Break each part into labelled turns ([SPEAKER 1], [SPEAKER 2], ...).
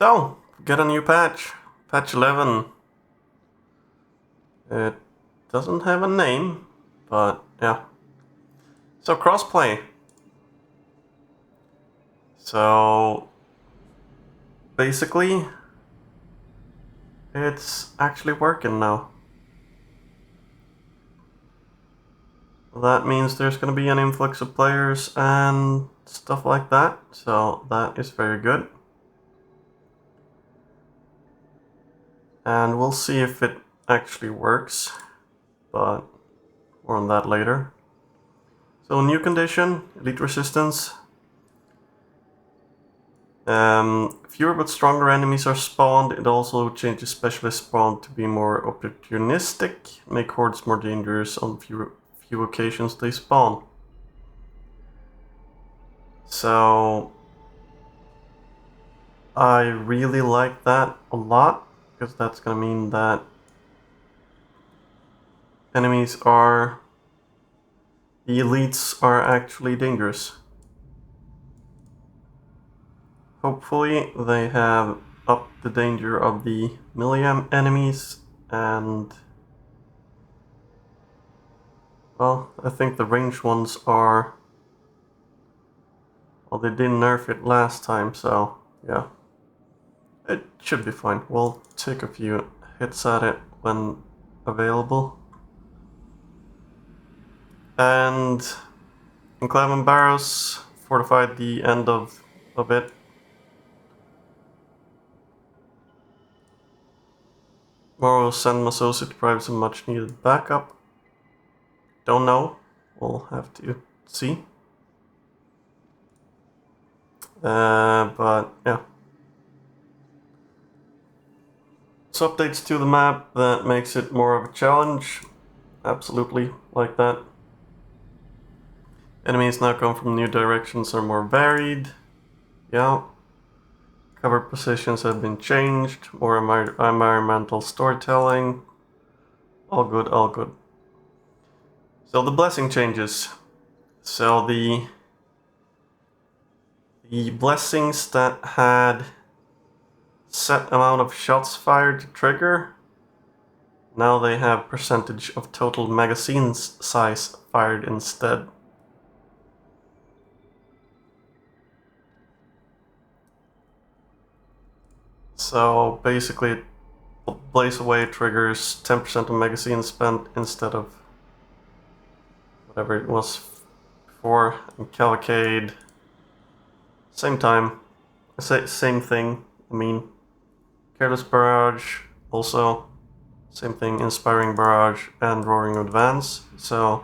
[SPEAKER 1] So, get a new patch. Patch 11. It doesn't have a name, but yeah. So, crossplay. So, basically, it's actually working now. That means there's going to be an influx of players and stuff like that, so that is very good. And we'll see if it actually works, but more on that later. So new condition, elite resistance. Fewer but stronger enemies are spawned. It also changes specialist spawn to be more opportunistic, make hordes more dangerous on few occasions they spawn. So I really like that a lot, because that's gonna mean that enemies are... the elites are actually dangerous. Hopefully they have upped the danger of the melee enemies, and well, I think the ranged ones are... well, they didn't nerf it last time, so yeah. It should be fine. We'll take a few hits at it when available. And Enclave and Barrows fortified the end of it. Tomorrow send Masosi to provide some much needed backup. Don't know. We'll have to see. But yeah. So updates to the map that makes it more of a challenge. Absolutely like that. Enemies now come from new directions are more varied. Yeah. Cover positions have been changed. More environmental storytelling. All good, all good. So the blessing changes. So the blessings that had set amount of shots fired to trigger, now they have percentage of total magazine size fired instead. So basically, Blaze Away triggers 10% of magazine spent instead of whatever it was before. And Cavalcade, same time, same thing. I mean, Careless Barrage, also same thing, Inspiring Barrage and Roaring Advance. So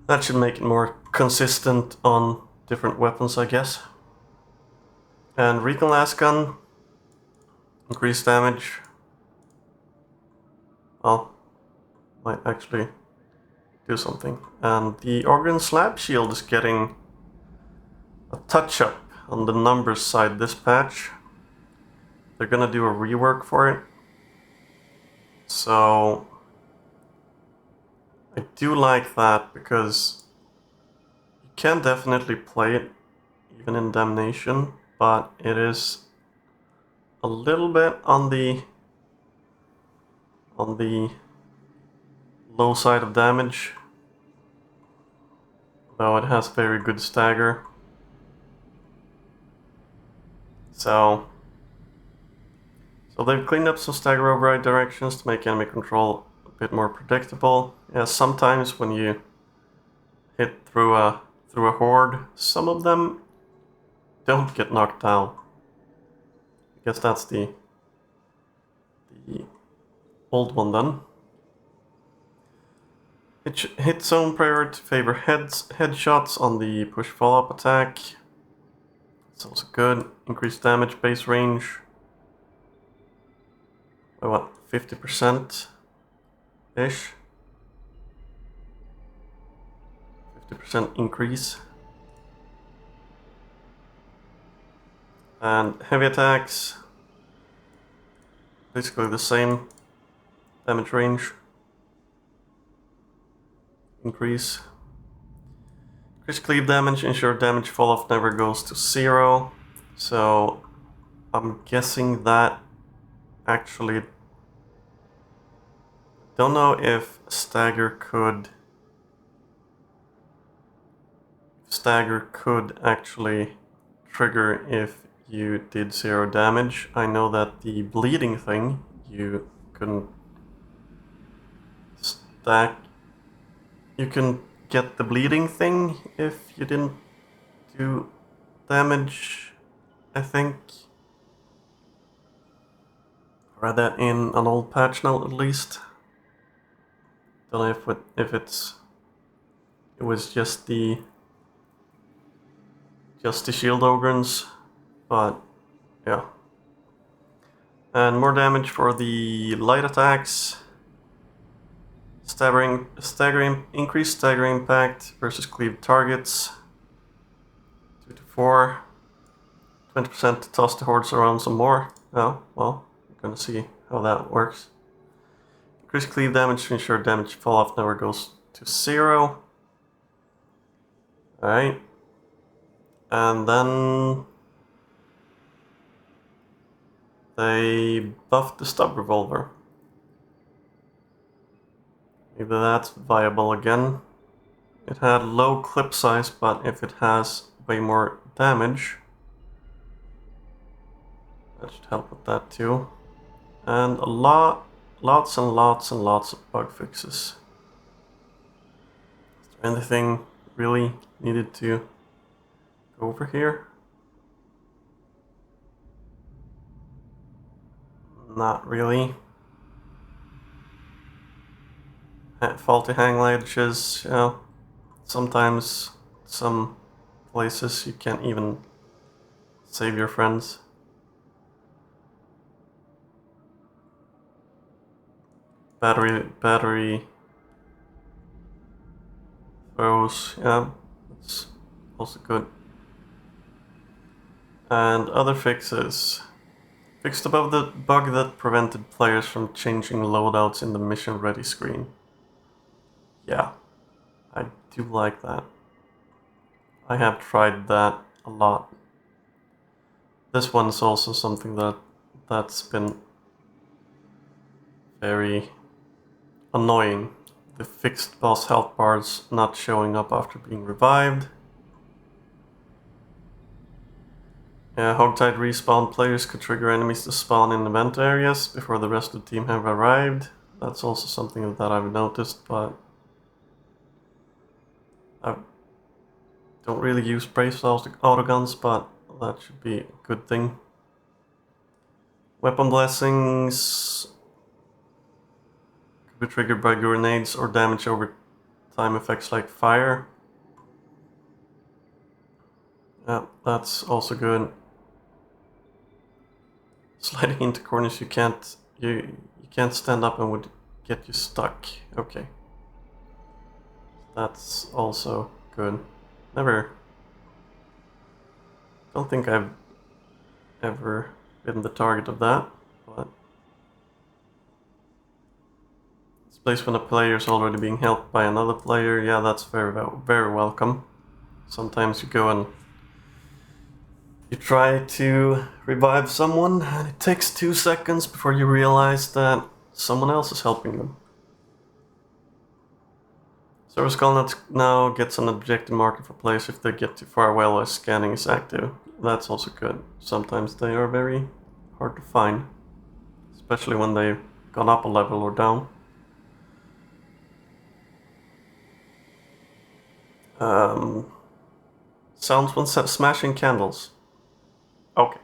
[SPEAKER 1] that should make it more consistent on different weapons, I guess. And Recon Lasgun, increased damage. Well, might actually do something. And the Organ Slab Shield is getting a touch-up on the numbers side this patch. They're gonna do a rework for it. So I do like that, because you can definitely play it even in Damnation, but it is a little bit on the low side of damage, though it has very good stagger. So they've cleaned up some stagger override directions to make enemy control a bit more predictable. Yeah, sometimes when you hit through a horde, some of them don't get knocked down. I guess that's the old one then. Hit zone priority to favor headshots on the push follow-up attack. It's also good. Increased damage base range by what, 50% ish? 50% increase. And heavy attacks, basically the same damage range increase. Increased cleave damage, ensure damage fall off never goes to 0. So I'm guessing that actually... Don't know if Stagger could actually trigger if you did 0 damage. I know that the bleeding thing, you couldn't stack... You can get the bleeding thing if you didn't do damage, I think. Read that in an old patch note at least. Don't know if it was just the shield ogrins, but yeah. And more damage for the light attacks. Increased staggering impact versus cleaved targets. 2 to 4. 20% to toss the hordes around some more. Oh, well, we're gonna see how that works. Increase cleave damage to ensure damage fall off never goes to 0. Alright. And then they buffed the stub revolver. Maybe that's viable again. It had low clip size, but if it has way more damage, that should help with that too. And lots and lots of bug fixes. Is there anything really needed to go over here? Not really. Faulty hang ledges, yeah. Sometimes some places you can't even save your friends. Battery throws, yeah, that's also good. And other fixes. Fixed above the bug that prevented players from changing loadouts in the mission ready screen. Yeah, I do like that. I have tried that a lot. This one's also something that's been very annoying. The fixed boss health bars not showing up after being revived. Yeah, Hogtide respawn players could trigger enemies to spawn in event areas before the rest of the team have arrived. That's also something that I've noticed, but I don't really use brace autoguns, but that should be a good thing. Weapon blessings could be triggered by grenades or damage over time effects like fire. Yeah, that's also good. Sliding into corners you can't stand up and would get you stuck. Okay. That's also good. Don't think I've ever been the target of that, but this place when a player is already being helped by another player, yeah, that's very welcome. Sometimes you go and you try to revive someone, and it takes 2 seconds before you realize that someone else is helping them. Service call now gets an objective marker for players if they get too far away while scanning is active. That's also good. Sometimes they are very hard to find, especially when they've gone up a level or down. Sounds when smashing candles. Okay,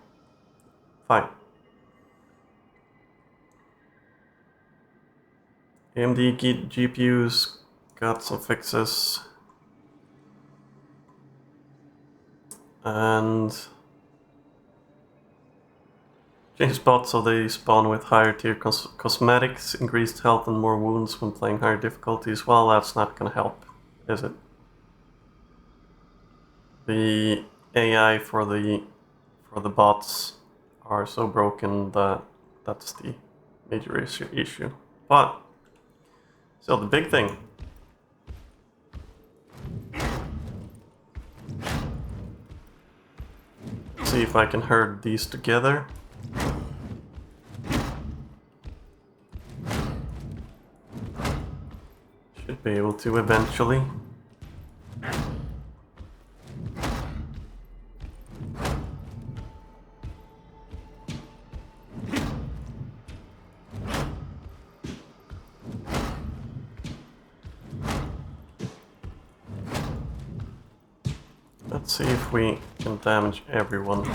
[SPEAKER 1] fine. AMD GPUs got some fixes. And change spots so they spawn with higher tier cosmetics, increased health and more wounds when playing higher difficulties. Well, that's not gonna help, is it? The AI for the bots are so broken that that's the major issue. But so the big thing. See if I can herd these together. be able to eventually. Let's see if we can damage everyone.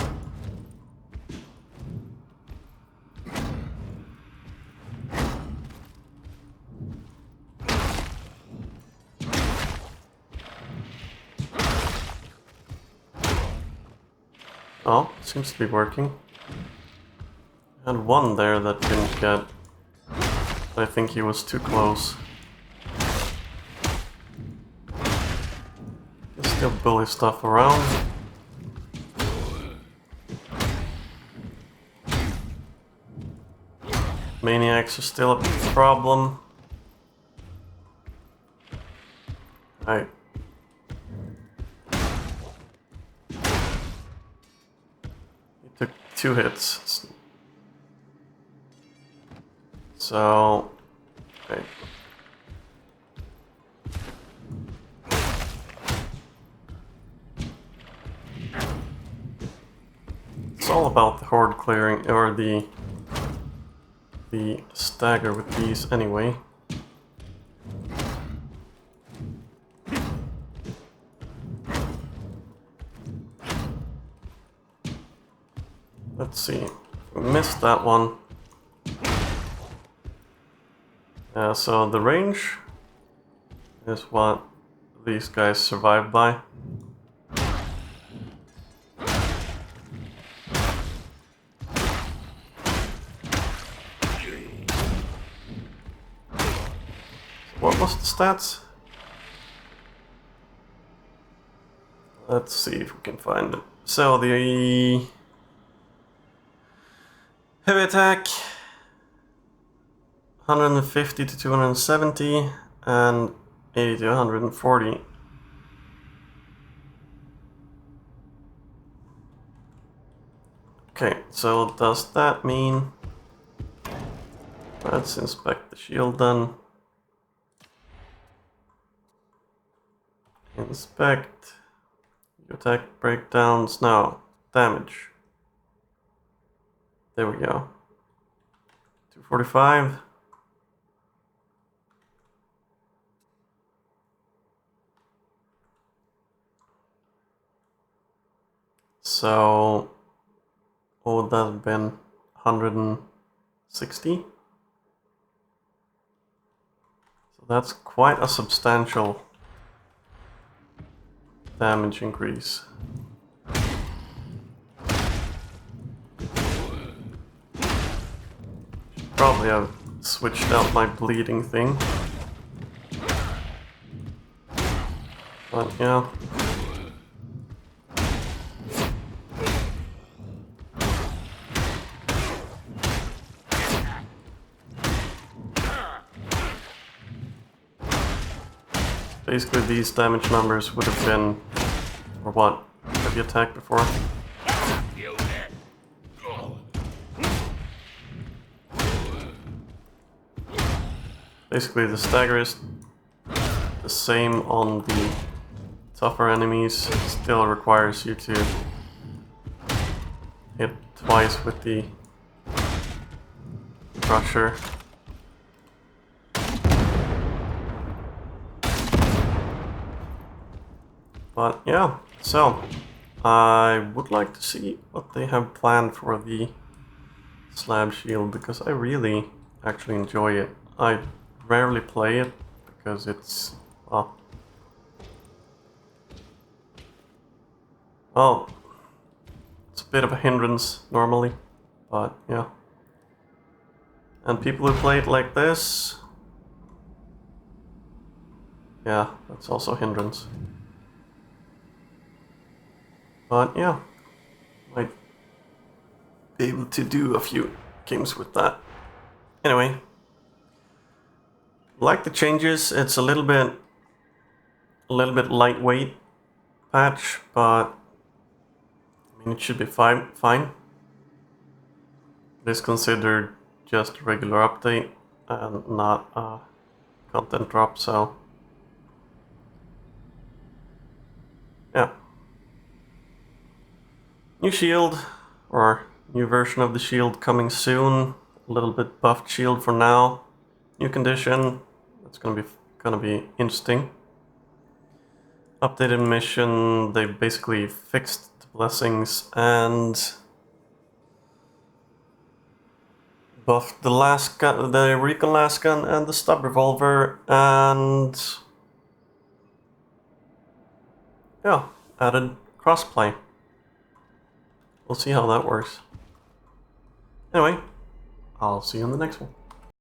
[SPEAKER 1] Oh, seems to be working. And one there that didn't get. I think he was too close. Still bully stuff around. Maniacs are still a problem. Right. He took 2 hits. So, okay. It's all about the horde clearing, or the stagger with these anyway. Let's see. We missed that one. So the range is what these guys survive by. What was the stats? Let's see if we can find it. So the heavy attack 150 to 270 and 80 to 140. Okay, so does that mean... Let's inspect the shield then. Inspect. Attack breakdowns now. Damage. There we go. 245. So, what would that have been? 160? So that's quite a substantial damage increase. Probably have switched out my bleeding thing. But yeah. Basically these damage numbers would have been, or what, heavy attack before. Basically the stagger is the same on the tougher enemies, it still requires you to hit twice with the crusher. But yeah, so I would like to see what they have planned for the slab shield, because I really actually enjoy it. I rarely play it because it's, well, it's a bit of a hindrance normally, but yeah. And people who play it like this, yeah, that's also a hindrance. But yeah, might be able to do a few games with that. Anyway, like the changes, it's a little bit lightweight patch, but I mean it should be fine. It is considered just a regular update and not a content drop, so New shield, or new version of the shield coming soon. A little bit buffed shield for now. New condition. That's gonna be interesting. Updated mission. They basically fixed the blessings and buffed the last gun, the recon last gun, and the stub revolver, and yeah, added crossplay. We'll see how that works. Anyway, I'll see you in the next one.